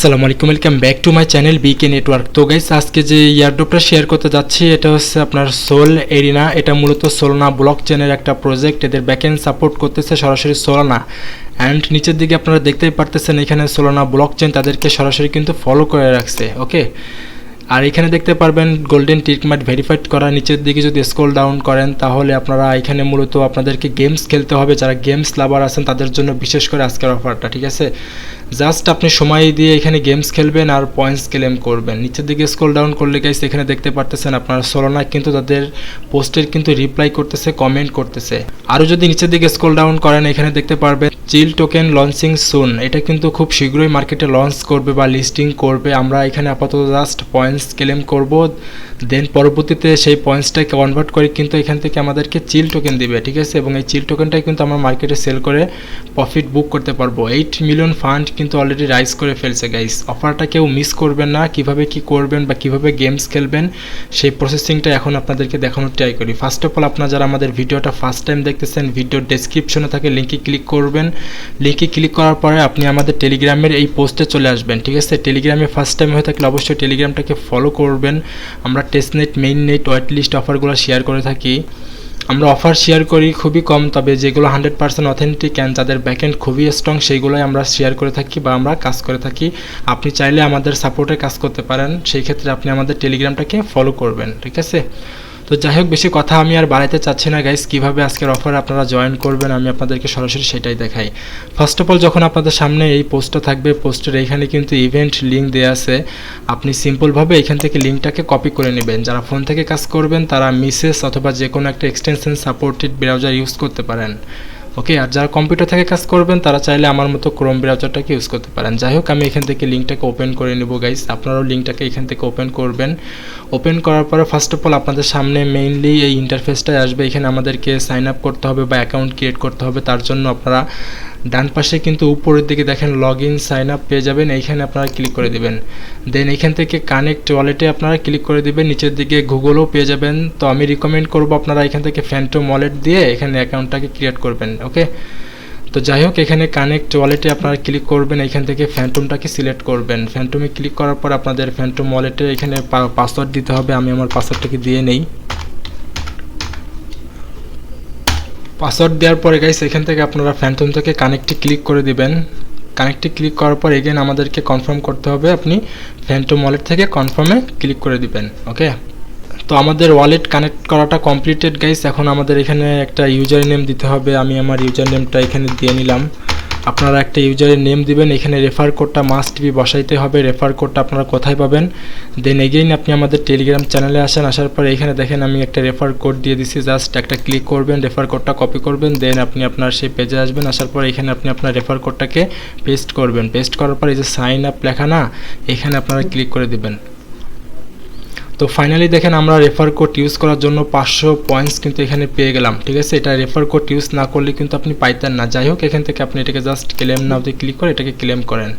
আসসালামু আলাইকুম, welcome back to my channel bike network. তো গাইস, আজকে যে ইয়ারড্রপটা শেয়ার করতে যাচ্ছি এটা হচ্ছে আপনার সোল এরিনা। এটা মূলত সোলনা ব্লক চেনের একটা প্রজেক্ট। এদের ব্যাকএন্ড সাপোর্ট করতেছে সরাসরি সোলনা। অ্যান্ড নিচের দিকে আপনারা দেখতেই পারতেছেন এখানে সোলনা ব্লক চেন তাদেরকে সরাসরি কিন্তু ফলো করে রাখছে। ওকে, আর এখানে দেখতে পারবেন গোল্ডেন টিকমার্ক ভেরিফাইড করা। নিচের দিকে যদি স্ক্রল ডাউন করেন তাহলে আপনারা এখানে মূলত আপনাদেরকে গেমস খেলতে হবে। যারা গেমস লাভার আছেন তাদের জন্য বিশেষ করে আজকের অফারটা, ঠিক আছে। জাস্ট আপনি সময় দিয়ে এখানে গেমস খেলবেন আর পয়েন্টস ক্লেম করবেন। নিচের দিকে স্ক্রল ডাউন করলে গাইস এখানে দেখতে পারতেছেন আপনারা সোলনা কিন্তু তাদের পোস্টের কিন্তু রিপ্লাই করতেছে, কমেন্ট করতেছে। আরও যদি নিচের দিকে স্ক্রল ডাউন করেন এখানে দেখতে পারবেন চিল টোকেন লঞ্চিং সুন। এটা কিন্তু খুব শীঘ্রই মার্কেটে লঞ্চ করবে বা লিস্টিং করবে। আমরা এখানে আপাতত জাস্ট পয়েন্টস ক্লেম করব, দেন পরবর্তীতে সেই পয়েন্টসটাকে কনভার্ট করে কিন্তু এখান থেকে আমাদেরকে চিল টোকেন দিবে, ঠিক আছে। এবং এই চিল টোকেনটাই কিন্তু আমরা মার্কেটে সেল করে প্রফিট বুক করতে পারবো। 8 মিলিয়ন ফান্ড কিন্তু অলরেডি রাইজ করে ফেলছে গাইস। অফারটা কেউ মিস করবেন না। কিভাবে কি করবেন বা কিভাবে গেমস খেলবেন সেই প্রসেসিংটা এখন আপনাদেরকে দেখানোর ট্রাই করি। ফার্স্ট অফ অল আপনারা যারা আমাদের ভিডিওটা ফার্স্ট টাইম দেখতেছেন, ভিডিওর ডেসক্রিপশনে থাকে লিঙ্কে ক্লিক করবেন। লিঙ্কে ক্লিক করার পরে আপনি আমাদের টেলিগ্রামের এই পোস্টে চলে আসবেন, ঠিক আছে। টেলিগ্রামে ফার্স্ট টাইম হয়ে থাকলে অবশ্যই টেলিগ্রামটাকে ফলো করবেন। আমরা testnet, main net, wait list অফারগুলো শেয়ার করে থাকি। আমরা অফার শেয়ার করি খুবই কম, তবে যেগুলো 100% অথেন্টিক অ্যান্ড যাদের ব্যাকএন্ড খুবই স্ট্রং সেইগুলোই আমরা শেয়ার করে থাকি বা আমরা কাজ করে থাকি। আপনি চাইলে আমাদের সাপোর্টে কাজ করতে পারেন, সেই ক্ষেত্রে আপনি আমাদের টেলিগ্রামটাকে ফলো করবেন, ঠিক আছে। তো যাই হোক, বেশি কথা আমি আর বাড়াইতে চাচ্ছি না গাইস। কীভাবে আজকের অফারে আপনারা জয়েন করবেন আমি আপনাদেরকে সরাসরি সেটাই দেখাই। ফার্স্ট অফ অল যখন আপনাদের সামনে এই পোস্টটা থাকবে, পোস্টের এইখানে কিন্তু ইভেন্ট লিঙ্ক দেওয়া আছে। আপনি সিম্পলভাবে এখান থেকে লিঙ্কটাকে কপি করে নেবেন। যারা ফোন থেকে কাজ করবেন তারা মিসেস অথবা যে কোনো একটা এক্সটেনশন সাপোর্টেড ব্রাউজার ইউজ করতে পারেন। ওকে, আর যারা কম্পিউটার থেকে কাজ করবেন তারা চাইলে আমার মতো ক্রোম ব্রাউজারটাকে ইউজ করতে পারেন। যাই হোক, আমি এখান থেকে লিঙ্কটাকে ওপেন করে নেব গাইস। আপনারাও লিঙ্কটাকে এখান থেকে ওপেন করবেন। ওপেন করার পরে ফার্স্ট অফ অল আপনাদের সামনে মেইনলি এই ইন্টারফেসটাই আসবে। এখানে আমাদেরকে সাইন আপ করতে হবে বা অ্যাকাউন্ট ক্রিয়েট করতে হবে। তার জন্য আপনারা ডান পাশে কিন্তু উপরের দিকে দেখেন লগ ইন সাইন আপ পেয়ে যাবেন। এইখানে আপনারা ক্লিক করে দেবেন। দেন এখান থেকে কানেক্ট ওয়ালেটে আপনারা ক্লিক করে দেবেন। নিচের দিকে গুগলও পেয়ে যাবেন। তো আমি রিকমেন্ড করব আপনারা এখান থেকে ফ্যান্টম ওয়ালেট দিয়ে এখানে অ্যাকাউন্টটাকে ক্রিয়েট করবেন। ওকে, তো যাই হোক, এখানে কানেক্ট ওয়ালেটে আপনারা ক্লিক করবেন। এখান থেকে ফ্যান্টমটাকে সিলেক্ট করবেন। ফ্যান্টমে ক্লিক করার পর আপনাদের ফ্যান্টম ওয়ালেটে এখানে পাসওয়ার্ড দিতে হবে। আমি আমার পাসওয়ার্ডটাকে দিয়ে নেই। পাসওয়ার্ড দেওয়ার পরে গাইস এখান থেকে আপনারা ফ্যান্টম থেকে কানেক্টে ক্লিক করে দিবেন। কানেক্টে ক্লিক করার পর এগেন আমাদেরকে কনফার্ম করতে হবে। আপনি ফ্যান্টম ওয়ালেট থেকে কনফার্মে ক্লিক করে দিবেন। ওকে, তো আমাদের ওয়ালেট কানেক্ট করাটা কমপ্লিটেড গাইস। এখন আমাদের এখানে একটা ইউজার নেম দিতে হবে। আমি আমার ইউজার নেমটা এখানে দিয়ে নিলাম। আপনারা একটা ইউজারের নেম দিবেন। এখানে রেফার কোডটা মাস্ট বি বসাইতে হবে। রেফার কোডটা আপনারা কোথায় পাবেন? দেন এগেইন আপনি আমাদের টেলিগ্রাম চ্যানেলে আসেন। আসার পরে এখানে দেখেন আমি একটা রেফার কোড দিয়ে দিছি। জাস্ট একটা ক্লিক করবেন, রেফার কোডটা কপি করবেন। দেন আপনি আপনার সেই পেজে আসবেন। আসার পরে এখানে আপনি আপনার রেফার কোডটাকে পেস্ট করবেন। পেস্ট করার পর এই যে সাইন আপ লেখা না, এখানে আপনারা ক্লিক করে দিবেন। তো ফাইনালি দেখেন আমরা রেফার কোড ইউজ করার জন্য 500 পয়েন্টস কিন্তু এখানে পেয়ে গেলাম, ঠিক আছে। এটা রেফার কোড ইউজ না করলে কিন্তু আপনি পাইতেন না। যাই হোক, এখান থেকে আপনি এটাকে জাস্ট ক্লেম নাওতে ক্লিক করে এটাকে ক্লেম করেন।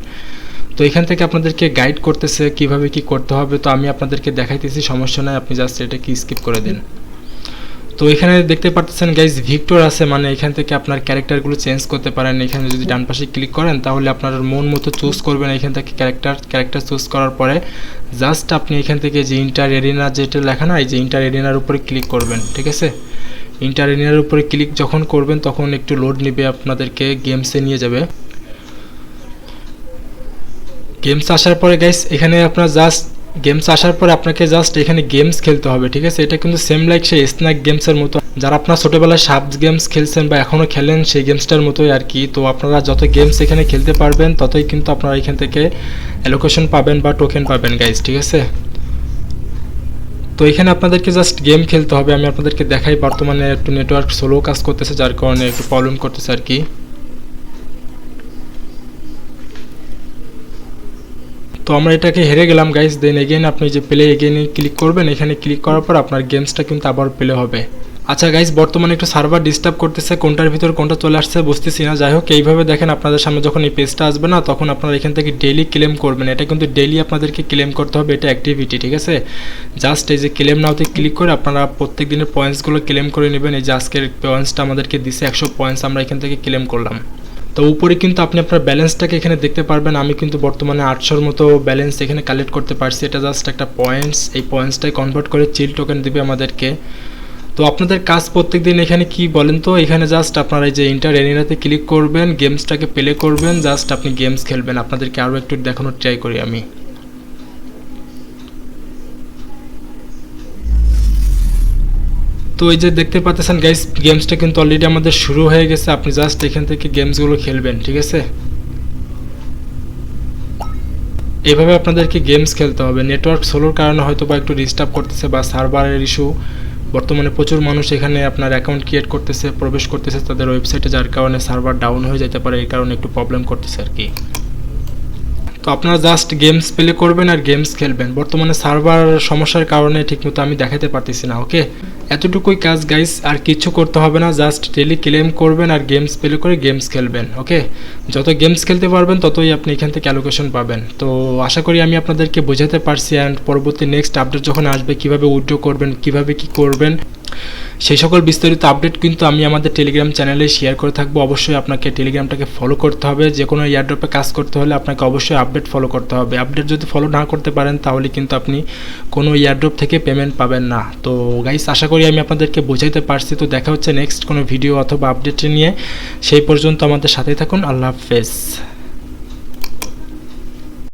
তো এখান থেকে আপনাদেরকে গাইড করতেছে কিভাবে কি করতে হবে। তো আমি আপনাদেরকে দেখাইতেছি, সমস্যা নাই, আপনি জাস্ট এটাকে স্কিপ করে দিন। তো এখানে দেখতে পাচ্ছেন গাইজ ভিক্টর আছে, মানে এখান থেকে আপনার ক্যারেক্টারগুলো চেঞ্জ করতে পারেন। এখানে যদি ডান পাশে ক্লিক করেন তাহলে আপনার মন মতো চুজ করবেন। এখান থেকে ক্যারেক্টার চুজ করার পরে জাস্ট আপনি এখান থেকে যে ইন্টার এরিনা যেটা লেখা না, এই যে ইন্টার এরিনার উপরে ক্লিক করবেন, ঠিক আছে। ইন্টার এরিনার উপরে ক্লিক যখন করবেন তখন একটু লোড নেবে, আপনাদেরকে গেমসে নিয়ে যাবে। গেমস আসার পরে গাইস এখানে আপনার জাস্ট গেমস আসার পরে আপনাকে জাস্ট এখানে গেমস খেলতে হবে, ঠিক আছে। এটা কিন্তু সেম লাইক সেই স্ন্যাক গেমসের মতো, যারা আপনার ছোটোবেলায় সাব গেমস খেলছেন বা এখনও খেলেন সেই গেমসটার মতোই আর কি। তো আপনারা যত গেমস এখানে খেলতে পারবেন ততই কিন্তু আপনারা এখান থেকে অ্যালোকেশন পাবেন বা টোকেন পাবেন গাইস, ঠিক আছে। তো এখানে আপনাদেরকে জাস্ট গেম খেলতে হবে। আমি আপনাদেরকে দেখাই, বর্তমানে একটু নেটওয়ার্ক স্লো কাজ করতেছে যার কারণে একটু প্রবলেম করতেছে আর কি। তো আমরা এটাকে হেরে গেলাম গাইস। দেন এগেইন আপনি যে প্লে এগেইনে ক্লিক করবেন। এখানে ক্লিক করার পর আপনার গেমসটা কিন্তু আবার প্লে হবে। আচ্ছা গাইস, বর্তমানে একটু সার্ভার ডিস্টার্ব করতেছে, কোনটার ভিতর কোনটা চলে আসছে বুঝতেছি না। যাই হোক, এইভাবে দেখেন আপনাদের সামনে যখন এই পেজটা আসবে না তখন আপনারা এখান থেকে ডেইলি ক্লেম করবেন। এটা কিন্তু ডেইলি আপনাদেরকে ক্লেম করতে হবে, এটা অ্যাক্টিভিটি, ঠিক আছে। জাস্ট এই যে ক্লেম নাওতে ক্লিক করে আপনারা প্রত্যেক দিনের পয়েন্টসগুলো ক্লেম করে নেবেন। এই যে আজকের পয়েন্টসটা আমাদেরকে দিছে 100 পয়েন্টস, আমরা এখান থেকে ক্লেম করলাম। তো উপরে কিন্তু আপনি আপনার ব্যালেন্সটাকে এখানে দেখতে পারবেন। আমি কিন্তু বর্তমানে 800-র মতো ব্যালেন্স এখানে কালেক্ট করতে পারছি। এটা জাস্ট একটা পয়েন্টস, এই পয়েন্টসটাই কনভার্ট করে চিল টোকেন দিবে আমাদেরকে। তো আপনাদের কাজ প্রত্যেকদিন এখানে কি বলেন তো, এখানে জাস্ট আপনারা এই যে ইন্টার এরিনাতে ক্লিক করবেন, গেমসটাকে প্লে করবেন, জাস্ট আপনি গেমস খেলবেন। আপনাদেরকে আরও একটু দেখানোর ট্রাই করি আমি। তো এই যে দেখতে পাচ্ছেন গাইস, গেমসটা কিন্তু অলরেডি আমাদের শুরু হয়ে গেছে। আপনি জাস্ট এখান থেকে গেমসগুলো খেলবেন, ঠিক আছে? এভাবে আপনাদেরকে গেমস খেলতে হবে। নেটওয়ার্ক স্লোর কারণে হয়তো বা একটু ডিস্টার্ব করতেছে বা সার্ভারের ইস্যু। বর্তমানে প্রচুর মানুষ এখানে আপনার অ্যাকাউন্ট ক্রিয়েট করতেছে, প্রবেশ করতেছে তাদের ওয়েবসাইটে, যার কারণে সার্ভার ডাউন হয়ে যেতে পারে, এই কারণে একটু প্রবলেম করতেছে আর কি। তো আপনারা জাস্ট গেমস প্লে করবেন আর গেমস খেলবেন। বর্তমানে সার্ভার সমস্যার কারণে ঠিকমতো আমি দেখাতে পারতেছি না। ওকে, এতটুকুই কাজ গাইস, আর কিছু করতে হবে না। জাস্ট ডেলি ক্লেম করবেন আর গেমস প্লে করে গেমস খেলবেন। ওকে, যত গেমস খেলতে পারবেন ততই আপনি এখান থেকে অ্যালোকেশন পাবেন। তো আশা করি আমি আপনাদেরকে বোঝাতে পারছি। অ্যান্ড পরবর্তী নেক্সট আপডেট যখন আসবে, কিভাবে উইথড্র করবেন, কিভাবে কি করবেন, সেই সকল বিস্তারিত আপডেট কিন্তু আমি আমাদের টেলিগ্রাম চ্যানেলে শেয়ার করে থাকবো। অবশ্যই আপনাকে টেলিগ্রামটাকে ফলো করতে হবে। যে কোনো এয়ারড্রপে কাজ করতে হলে আপনাকে অবশ্যই আপডেট ফলো করতে হবে। আপডেট যদি ফলো না করতে পারেন তাহলে কিন্তু আপনি কোনো এয়ারড্রপ থেকে পেমেন্ট পাবেন না। তো গাইস, আশা করি আমি আপনাদেরকে বোঝাইতে পারছি। তো দেখা হচ্ছে নেক্সট কোনো ভিডিও অথবা আপডেট নিয়ে। সেই পর্যন্ত আমাদের সাথেই থাকুন। আল্লাহ হাফেজ।